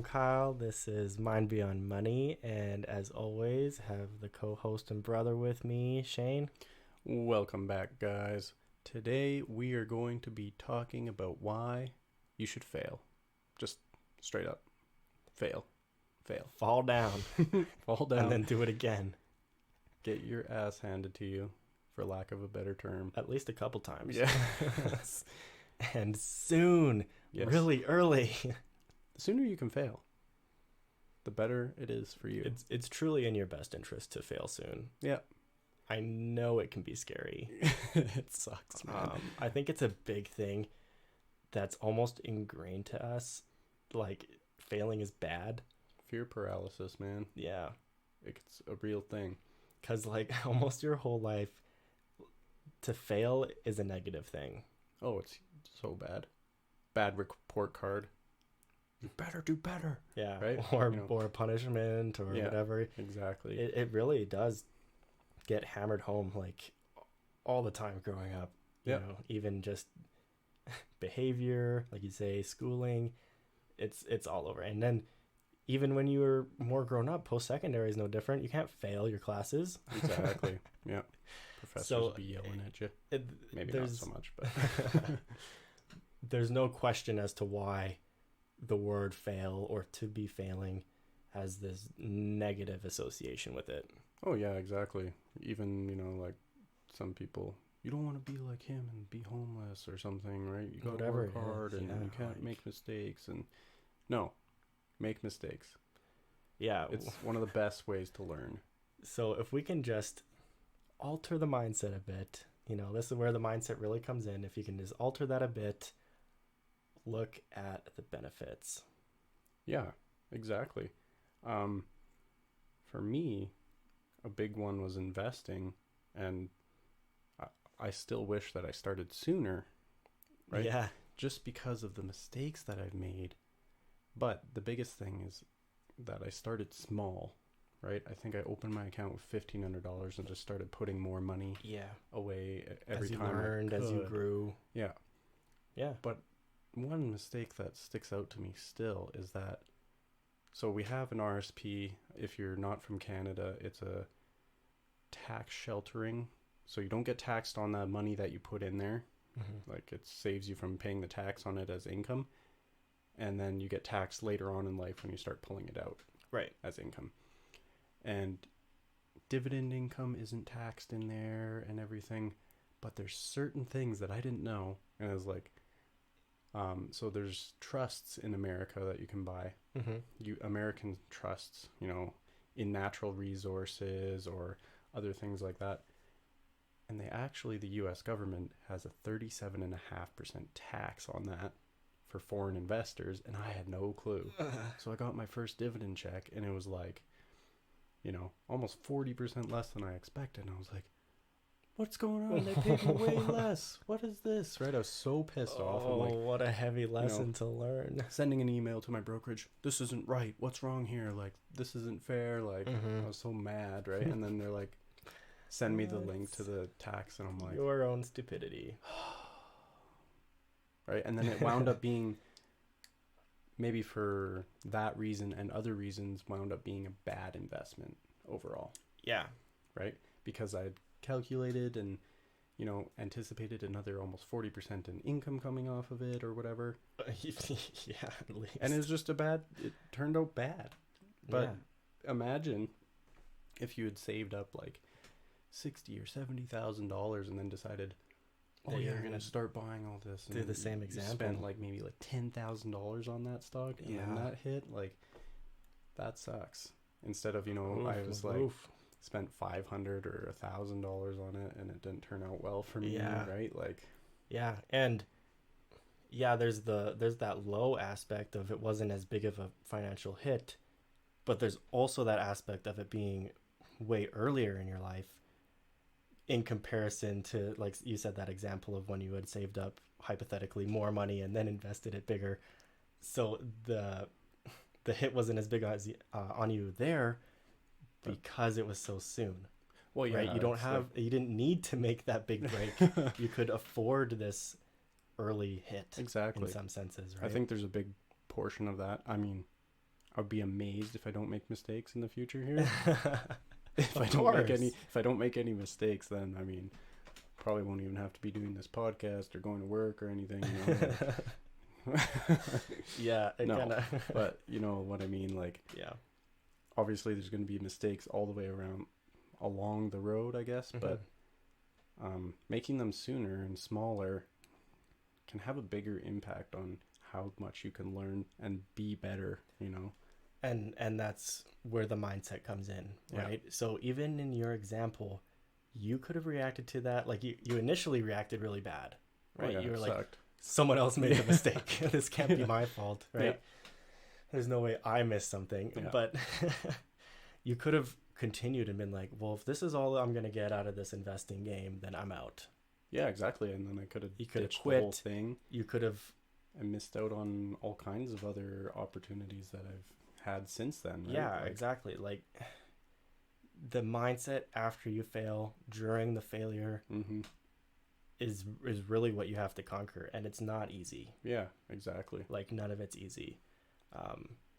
I'm Kyle. This is Mind Beyond Money, and as always, have the co-host and brother with me, Shane. Welcome back, guys. Today we are going to be talking about why you should fail. Just straight up. Fail. Fall down, Fall down. and then do it again. Get your ass handed to you, for lack of a better term. At least a couple times. Yeah. And soon, Yes. really early. The sooner you can fail, the better it is for you. It's truly in your best interest to fail soon. Yeah. I know it can be scary. It sucks, man. I think it's a big thing that's almost ingrained to us. Like, failing is bad. Fear paralysis, man. Yeah. It's a real thing. Because, like, almost your whole life, to fail is a negative thing. Oh, it's so bad. Bad report card. You better do better. Yeah. Right? Or, You know. or punishment or Yeah. whatever. Exactly. It really does get hammered home, like, all the time growing up. You Yep. know, even just behavior, like you say, schooling, it's all over. And then even when you were more grown up, post-secondary is no different. You can't fail your classes. Exactly. Yeah. Professors So, will be yelling at you. Maybe not there's so much, but there's no question as to why the word fail or to be failing has this negative association with it. oh yeah, exactly. Even, like some people, you don't want to be like him and be homeless or something, right? You gotta Whatever work it is, hard and yeah, you can't like- make mistakes. And no, make mistakes. Yeah. It's one of the best ways to learn. So if we can just alter the mindset a bit, this is where the mindset really comes in. If you can just alter that a bit, look at the benefits. Yeah, exactly. For me, a big one was investing, and I still wish that I started sooner, right? Yeah. Just because of the mistakes that I've made. But the biggest thing is that I started small, right? I think I opened my account with $1,500 and just started putting more money Yeah. away every As you time learned, I could. as you grew. Yeah. Yeah. One mistake that sticks out to me still is that, so we have an RSP. If you're not from Canada, it's a tax sheltering. So you don't get taxed on the money that you put in there. Mm-hmm. Like, it saves you from paying the tax on it as income. And then you get taxed later on in life when you start pulling it out Right. as income. And dividend income isn't taxed in there and everything. But there's certain things that I didn't know. And I was like, so there's trusts in America that you can buy. Mm-hmm. American trusts, in natural resources or other things like that. And the U.S. government has a 37.5% tax on that for foreign investors, and I had no clue. So I got my first dividend check, and it was like, almost 40% less than I expected. And I was like, what's going on? They paid me way less. What is this? Right? I was so pissed off. I'm like, what a heavy lesson to learn. sending an email to my brokerage, this isn't right. What's wrong here? Like, this isn't fair. Like, Mhm. I was so mad, right? And then they're like, send me the link to the tax, and I'm like, Your own stupidity. right? And then it wound up being, maybe for that reason and other reasons, wound up being a bad investment overall, Yeah. right? Because I'd calculated and, anticipated another almost 40% in income coming off of it or whatever. Yeah, at least. And it turned out bad. But imagine if you had saved up like $60,000 or $70,000 and then decided, oh That yeah, you're you're gonna gonna start buying all this. do the same you example. spent like maybe like $10,000 on that stock, and then Yeah. that hit. Like, that sucks. Instead of Oof, I was like oof. spent $500 or $1,000 on it, and it didn't turn out well for me. Yeah. Right? Like, Yeah, and there's that low aspect of it wasn't as big of a financial hit, but there's also that aspect of it being way earlier in your life in comparison to, like you said, that example of when you had saved up hypothetically more money and then invested it bigger. So the hit wasn't as big as on you there because it was so soon. well, yeah, Right? You didn't need to make that big break. You could afford this early hit exactly. in some senses, right? I think there's a big portion of that. I mean, I would be amazed if I don't make mistakes in the future here. If Of I don't course. make any mistakes, then I mean, probably won't even have to be doing this podcast or going to work or anything. You know? Yeah, it No, kind of. But you know what I mean. Like, Yeah. obviously, there's going to be mistakes all the way around along the road, I guess. But making them sooner and smaller can have a bigger impact on how much you can learn and be better. You know. And that's where the mindset comes in, Yeah. right? So even in your example, you could have reacted to that like you initially reacted really bad, right? Oh, yeah, You were it like, sucked. someone else made the mistake. This can't be my fault, right? Yeah. There's no way I missed something. Yeah. But you could have continued and been like, well, if this is all I'm going to get out of this investing game, then I'm out. Yeah, exactly. And then I could have You could have ditched the whole quit. thing You could have, and missed out on all kinds of other opportunities that I've had since then. Right? yeah, Like, exactly. Like the mindset after you fail, during the failure, mhm. is really what you have to conquer, and it's not easy. Yeah, exactly. Like none of it's easy.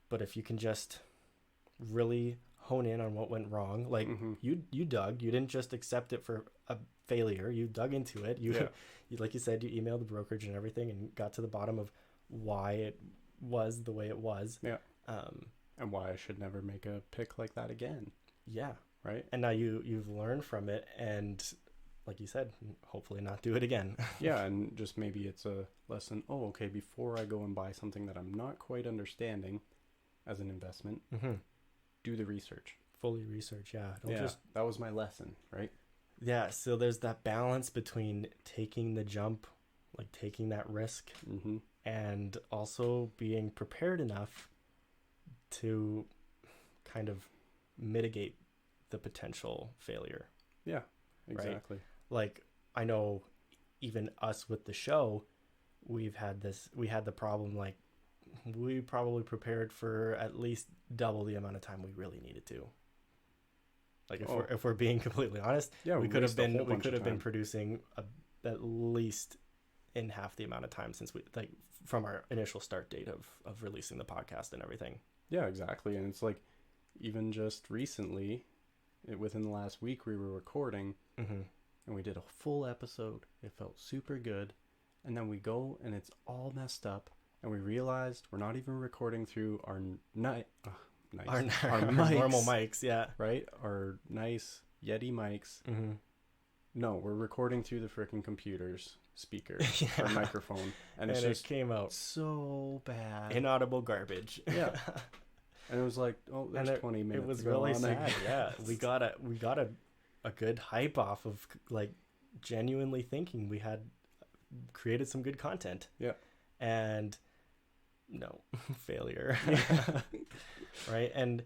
But if you can just really hone in on what went wrong, like Mhm. you dug, you didn't just accept it for a failure, you dug into it. Yeah. You like you said, you emailed the brokerage and everything and got to the bottom of why it was the way it was. Yeah. Um, And why I should never make a pick like that again. yeah. Right? And now you've learned from it, and like you said, hopefully not do it again. Yeah, and just maybe it's a lesson. Oh, okay, before I go and buy something that I'm not quite understanding as an investment, Mm-hmm. do the research. Fully research, yeah. Don't Yeah, just that was my lesson, right? Yeah, so there's that balance between taking the jump, like taking that risk, Mm-hmm. and also being prepared enough to kind of mitigate the potential failure. Yeah, exactly. Like I know even us with the show, we had the problem, like we probably prepared for at least double the amount of time we really needed to. Like if we're being completely honest, Yeah, we could have wasted a whole been bunch of time. producing at least in half the amount of time since we like from our initial start date of releasing the podcast and everything. Yeah, exactly. And it's like, even just recently, within the last week, we were recording Mm-hmm. and we did a full episode. It felt super good. And then we go and it's all messed up. And we realized we're not even recording through our nice, Our mics, normal mics, yeah. right? Our nice Yeti mics. Mm-hmm. No, we're recording through the freaking computer's speaker Yeah. or microphone. And it's it just came out so bad. inaudible garbage. Yeah. And it was like, oh, there's And 20 minutes. It was to go really on, I sad. Yeah, guess. we got a good hype off of like genuinely thinking we had created some good content. Yeah. And no, failure. Right? And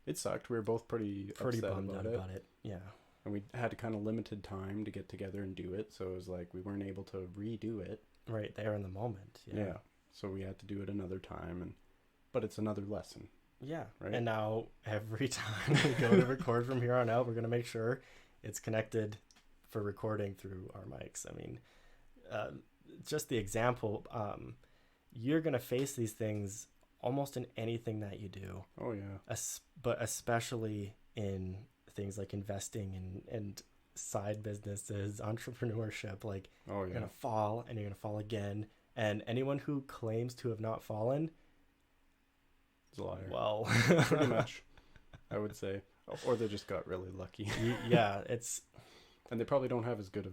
It sucked. We were both pretty upset bummed out about it. Yeah. And we had kind of limited time to get together and do it. So it was like we weren't able to redo it. Right there in the moment. Yeah. So we had to do it another time. But it's another lesson. Yeah. Right. And now every time we go to record from here on out, we're going to make sure it's connected for recording through our mics. I mean, just the example, you're going to face these things almost in anything that you do. Oh, yeah. But especially in things like investing and side businesses, entrepreneurship, like Oh, you're yeah. going to fall and you're going to fall again. And anyone who claims to have not fallen, It's a liar. well, Pretty much, I would say. Or they just got really lucky. Yeah, it's And they probably don't have as good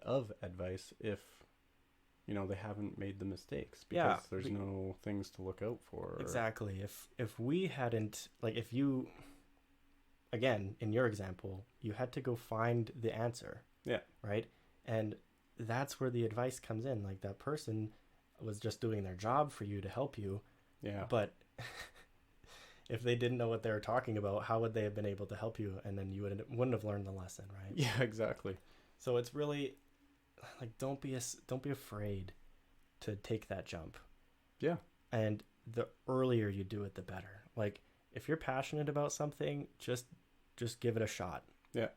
of advice if, you know, they haven't made the mistakes. Because Yeah, there's no things to look out for. exactly. If we hadn't, like, if you, again, in your example, you had to go find the answer. Yeah. Right? And that's where the advice comes in. Like, that person was just doing their job for you to help you. Yeah. But if they didn't know what they were talking about, how would they have been able to help you? And then you wouldn't have learned the lesson, right? Yeah, exactly. So it's really like, don't be afraid to take that jump. Yeah. And the earlier you do it, the better. Like, if you're passionate about something, just give it a shot. Yeah.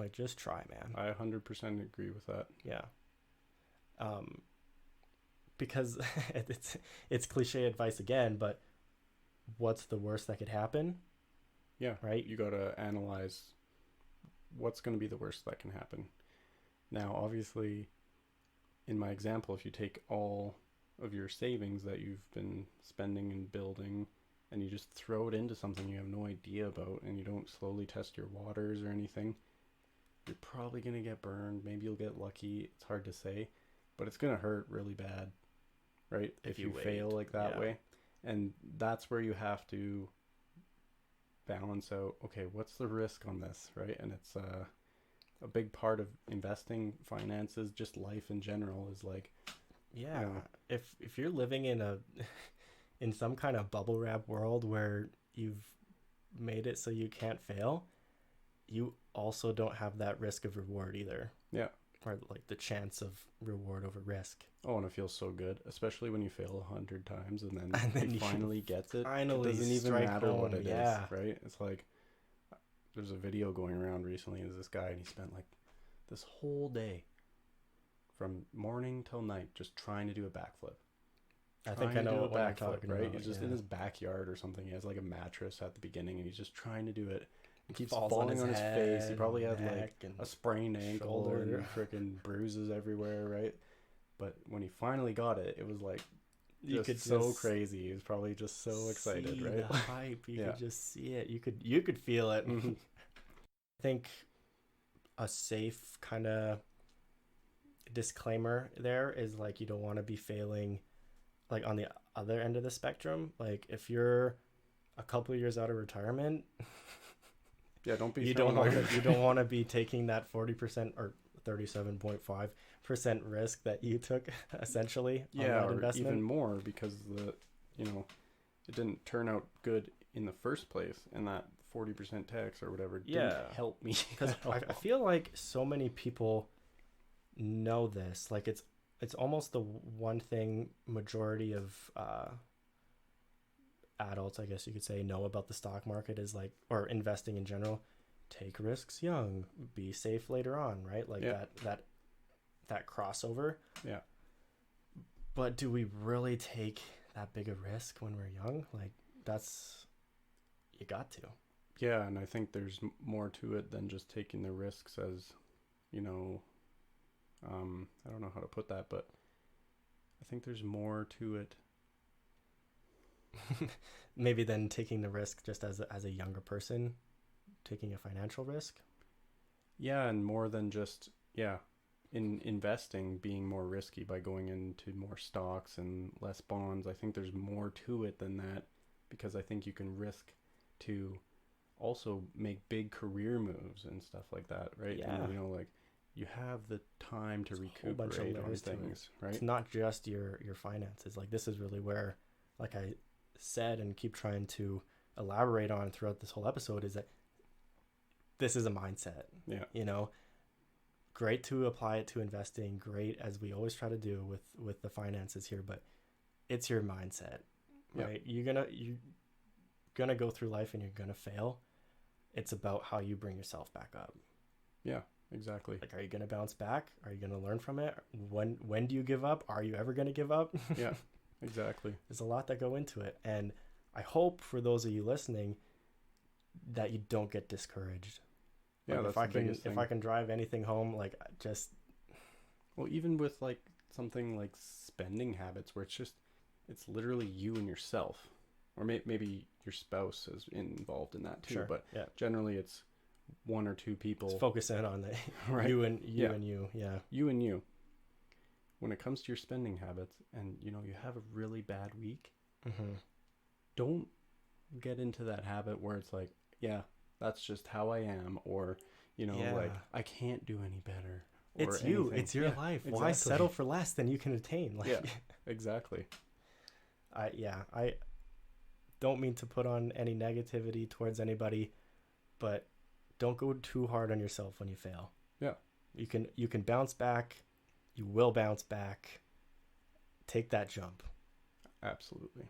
Like, just try, man. I 100% agree with that. Yeah. because it's cliche advice again, but what's the worst that could happen, Yeah. right? You got to analyze what's going to be the worst that can happen. Now, obviously, in my example, if you take all of your savings that you've been spending and building and you just throw it into something you have no idea about and you don't slowly test your waters or anything, you're probably going to get burned. Maybe you'll get lucky. It's hard to say, but it's going to hurt really bad, right? If you fail wait. like that Yeah. way. And that's where you have to balance out, okay, what's the risk on this, right? And it's a big part of investing, finances, just life in general is like, Yeah. you know, If you're living in a in some kind of bubble wrap world where you've made it so you can't fail, you also don't have that risk of reward either. yeah. Or like the chance of reward over risk. Oh, and it feels so good, especially when you fail 100 times and then, And then he you finally gets it. finally It doesn't even strike matter what home, it is, yeah. right? It's like there's a video going around recently. There's this guy, and he spent like this whole day from morning till night just trying to do a backflip. I think I Trying to know do a what you're backflip, talking right? about. He's just yeah. in his backyard or something. He has like a mattress at the beginning, and he's just trying to do it. He keeps Falls falling on his face. He head, probably had like neck, and a sprained ankle shoulder. and freaking bruises everywhere, right? But when he finally got it, it was like You just could so just crazy. He was probably just so excited, see right? The hype. You Yeah. could just see it. You could feel it. Mhm. I think a safe kind of disclaimer there is like you don't want to be failing like on the other end of the spectrum. Like if you're a couple of years out of retirement, Yeah, don't be you throwing don't all want your- to, you don't want to be taking that 40% or 37.5% risk that you took essentially on yeah, that or investment. even more because it didn't turn out good in the first place, and that 40% tax or whatever didn't Yeah. help me Because at all. I feel like so many people know this. Like it's almost the one thing majority of adults, I guess you could say, know about the stock market is like, or investing in general. Take risks young, be safe later on, right? Like Yeah. that crossover. Yeah. But do we really take that big a risk when we're young? Like you got to. Yeah, and I think there's more to it than just taking the risks as, I don't know how to put that, but I think there's more to it. Maybe then taking the risk just as a younger person, taking a financial risk. Yeah, and more than just, in investing being more risky by going into more stocks and less bonds. I think there's more to it than that, because I think you can risk to also make big career moves and stuff like that, right? Yeah. And, like you have the time to There's a whole bunch of recuperate on layers to it. things, right? It's not just your finances. Like this is really where, like I said and keep trying to elaborate on throughout this whole episode, is that this is a mindset. Yeah. Great to apply it to investing, great as we always try to do with the finances here, but it's your mindset, right? You're gonna go through life and you're gonna fail. It's about how you bring yourself back up. Yeah, exactly. Like, are you gonna bounce back? Are you gonna learn from it? When do you give up? Are you ever gonna give up? Yeah, exactly. There's a lot that go into it, and I hope for those of you listening that you don't get discouraged. Yeah, Like, that's the biggest thing. if I can drive anything home, like just Well, even with like something like spending habits, where it's literally you and yourself, or maybe your spouse is involved in that too. sure, But yeah, generally, it's one or two people. just focus in on the Right. you and Yeah. you, yeah, You and you. When it comes to your spending habits, and you have a really bad week, mm-hmm. don't get into that habit where it's like, yeah, that's just how I am, or Yeah. like I can't do any better. Or It's you, anything. it's your Yeah, life. Why exactly. settle for less than you can attain? Like, Yeah. Exactly. I don't mean to put on any negativity towards anybody, but don't go too hard on yourself when you fail. Yeah. You can bounce back. You will bounce back. Take that jump. Absolutely.